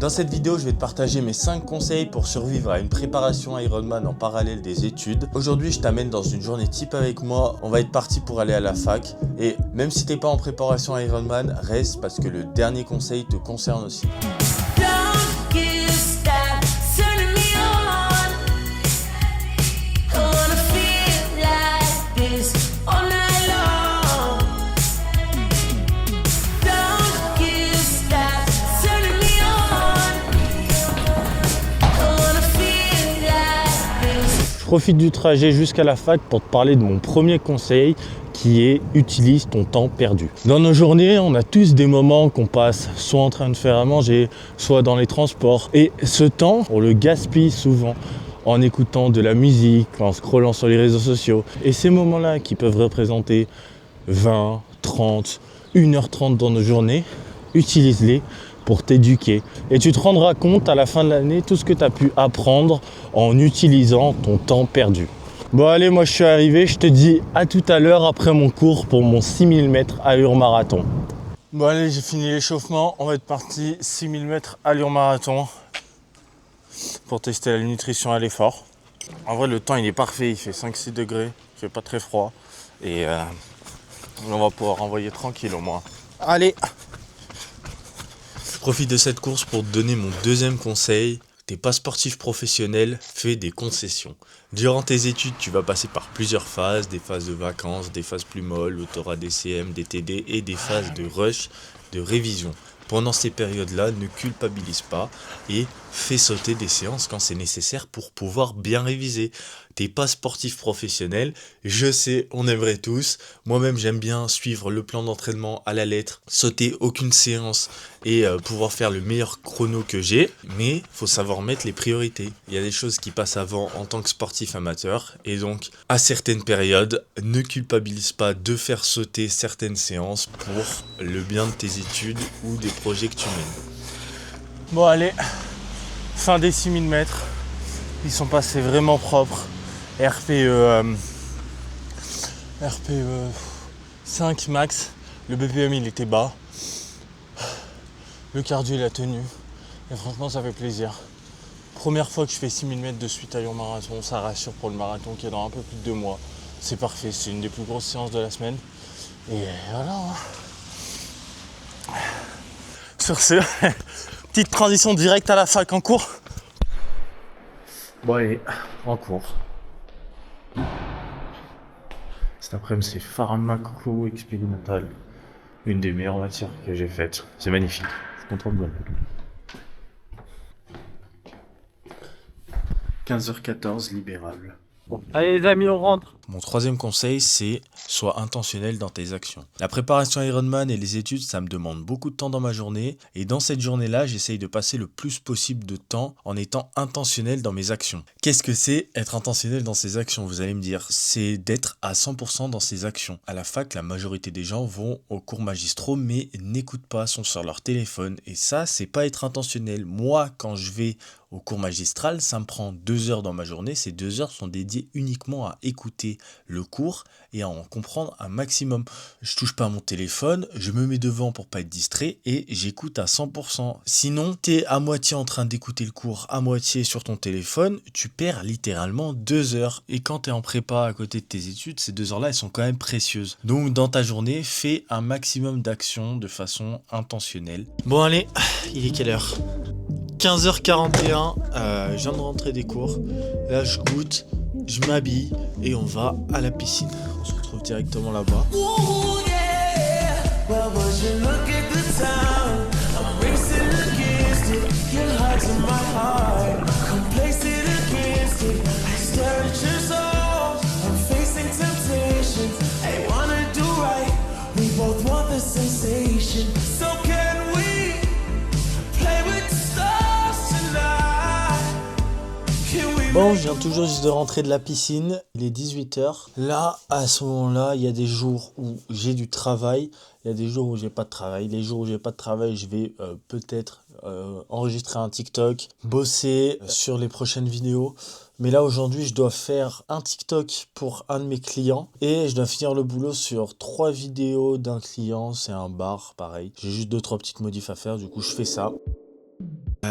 Dans cette vidéo, je vais te partager mes 5 conseils pour survivre à une préparation Ironman en parallèle des études. Aujourd'hui, je t'amène dans une journée type avec moi. On va être parti pour aller à la fac. Et même si t'es pas en préparation Ironman, reste parce que le dernier conseil te concerne aussi. Je profite du trajet jusqu'à la fac pour te parler de mon premier conseil qui est utilise ton temps perdu. Dans nos journées, on a tous des moments qu'on passe soit en train de faire à manger, soit dans les transports. Et ce temps, on le gaspille souvent en écoutant de la musique, en scrollant sur les réseaux sociaux. Et ces moments-là qui peuvent représenter 20, 30, 1h30 dans nos journées, utilise-les pour t'éduquer. Et tu te rendras compte à la fin de l'année tout ce que tu as pu apprendre en utilisant ton temps perdu. Bon allez, moi je suis arrivé, je te dis à tout à l'heure après mon cours pour mon 6000 mètres allure marathon. Bon allez, j'ai fini l'échauffement, on va être parti 6000 mètres allure marathon pour tester la nutrition à l'effort. En vrai le temps il est parfait, il fait 5-6 degrés, il fait pas très froid et on va pouvoir envoyer tranquille au moins. Allez! Je profite de cette course pour te donner mon deuxième conseil. T'es pas sportif professionnel, fais des concessions. Durant tes études, tu vas passer par plusieurs phases, des phases de vacances, des phases plus molles, où tu auras des CM, des TD et des phases de rush, de révision. Pendant ces périodes-là, ne culpabilise pas et fais sauter des séances quand c'est nécessaire pour pouvoir bien réviser. T'es pas sportif professionnel, je sais, on aimerait tous. Moi-même, j'aime bien suivre le plan d'entraînement à la lettre, sauter aucune séance et pouvoir faire le meilleur chrono que j'ai. Mais faut savoir mettre les priorités. Il y a des choses qui passent avant en tant que sportif amateur. Et donc, à certaines périodes, ne culpabilise pas de faire sauter certaines séances pour le bien de tes études ou des projets que tu mènes. Bon allez, fin des 6000 mètres. Ils sont passés vraiment propres. RPE 5 max. Le BPM il était bas. Le cardio il a tenu. Et franchement ça fait plaisir. Première fois que je fais 6000 mètres de suite à Lyon Marathon. Ça rassure pour le marathon qui est dans un peu plus de 2 mois. C'est parfait, c'est une des plus grosses séances de la semaine. Et voilà. Sur ce, petite transition directe à la fac en cours. Bon allez, en cours. Cet après-midi c'est pharmaco expérimental. Une des meilleures matières que j'ai faites. C'est magnifique. Je suis content de moi. 15h14 libérable. Bon. Allez les amis, on rentre. Mon troisième conseil, c'est sois intentionnel dans tes actions. La préparation Ironman et les études, ça me demande beaucoup de temps dans ma journée. Et dans cette journée-là, j'essaye de passer le plus possible de temps en étant intentionnel dans mes actions. Qu'est-ce que c'est être intentionnel dans ses actions? Vous allez me dire, c'est d'être à 100% dans ses actions. À la fac, la majorité des gens vont aux cours magistraux, mais n'écoutent pas, sont sur leur téléphone. Et ça, c'est pas être intentionnel. Moi, quand je vais au cours magistral, ça me prend 2 heures dans ma journée. Ces 2 heures sont dédiées uniquement à écouter le cours et à en comprendre un maximum. Je touche pas à mon téléphone, je me mets devant pour pas être distrait et j'écoute à 100%. Sinon, t'es à moitié en train d'écouter le cours, à moitié sur ton téléphone, tu perds littéralement 2 heures. Et quand t'es en prépa à côté de tes études, ces 2 heures-là, elles sont quand même précieuses. Donc dans ta journée, fais un maximum d'actions de façon intentionnelle. Bon allez, il est quelle heure ? 15h41, je viens de rentrer des cours. Là, je goûte, je m'habille et on va à la piscine. On se retrouve directement là-bas. Bon, je viens toujours juste de rentrer de la piscine, il est 18h. Là, à ce moment-là, il y a des jours où j'ai du travail, il y a des jours où j'ai pas de travail. Les jours où j'ai pas de travail, je vais peut-être enregistrer un TikTok, bosser sur les prochaines vidéos. Mais là, aujourd'hui, je dois faire un TikTok pour un de mes clients et je dois finir le boulot sur 3 vidéos d'un client. C'est un bar, pareil. J'ai juste 2-3 petites modifs à faire, du coup, je fais ça.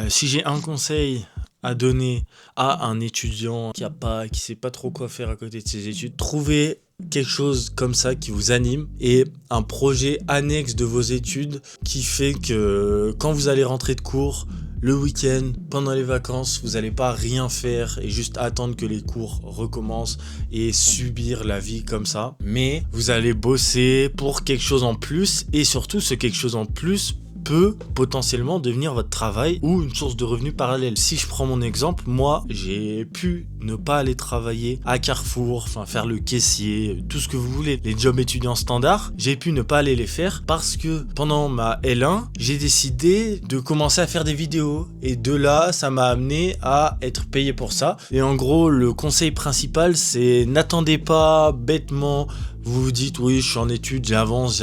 Si j'ai un conseil à donner à un étudiant qui sait pas trop quoi faire à côté de ses études, trouvez quelque chose comme ça qui vous anime et un projet annexe de vos études qui fait que quand vous allez rentrer de cours, le week-end, pendant les vacances, vous n'allez pas rien faire et juste attendre que les cours recommencent et subir la vie comme ça. Mais vous allez bosser pour quelque chose en plus et surtout ce quelque chose en plus peut potentiellement devenir votre travail ou une source de revenus parallèle. Si je prends mon exemple, moi, j'ai pu ne pas aller travailler à Carrefour, enfin faire le caissier, tout ce que vous voulez, les jobs étudiants standards, j'ai pu ne pas aller les faire parce que pendant ma L1, j'ai décidé de commencer à faire des vidéos et de là, ça m'a amené à être payé pour ça. Et en gros, le conseil principal, c'est n'attendez pas bêtement. Vous vous dites, oui, je suis en études, j'avance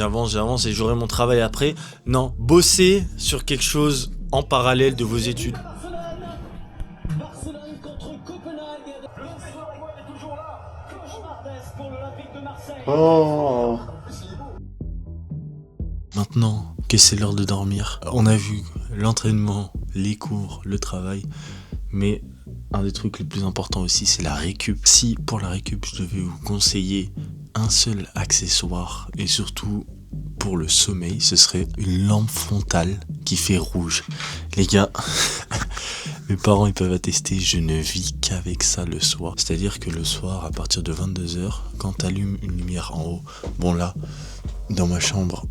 et j'aurai mon travail après. Non, bossez sur quelque chose en parallèle de vos études. Barcelone contre Copenhague. Le soir est toujours là. Cauchemardesque pour l'Olympique de Marseille. Oh. Maintenant que c'est l'heure de dormir, on a vu l'entraînement, les cours, le travail, mais un des trucs les plus importants aussi, c'est la récup. Si pour la récup, je devais vous conseiller un seul accessoire et surtout pour le sommeil, ce serait une lampe frontale qui fait rouge. Les gars, mes parents ils peuvent attester, je ne vis qu'avec ça le soir. C'est-à-dire que le soir, à partir de 22h, quand t'allumes une lumière en haut, bon là, dans ma chambre,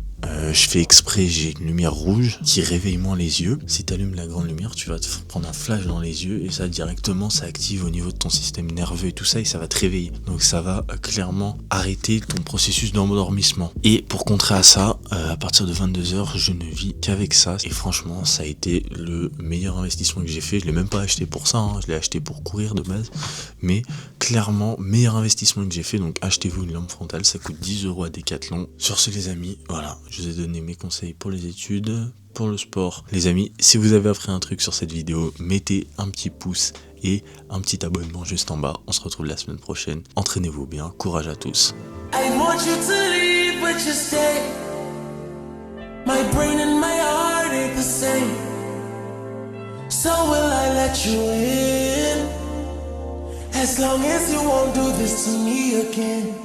je fais exprès, j'ai une lumière rouge qui réveille moins les yeux. Si tu allumes la grande lumière, tu vas te prendre un flash dans les yeux et ça directement, ça active au niveau de ton système nerveux et tout ça et ça va te réveiller. Donc ça va clairement arrêter ton processus d'endormissement. Et pour contrer à ça, à partir de 22h, je ne vis qu'avec ça. Et franchement, ça a été le meilleur investissement que j'ai fait. Je l'ai même pas acheté pour ça, hein. Je l'ai acheté pour courir de base. Mais clairement, meilleur investissement que j'ai fait. Donc achetez-vous une lampe frontale, ça coûte 10€ à Decathlon. Sur ce les amis, voilà. Je vous ai donné mes conseils pour les études, pour le sport. Les amis, si vous avez appris un truc sur cette vidéo, mettez un petit pouce et un petit abonnement juste en bas. On se retrouve la semaine prochaine. Entraînez-vous bien, courage à tous. I want you to leave, but you stay. My brain and my heart ain't the same. So will I let you in? As long as you won't do this to me again.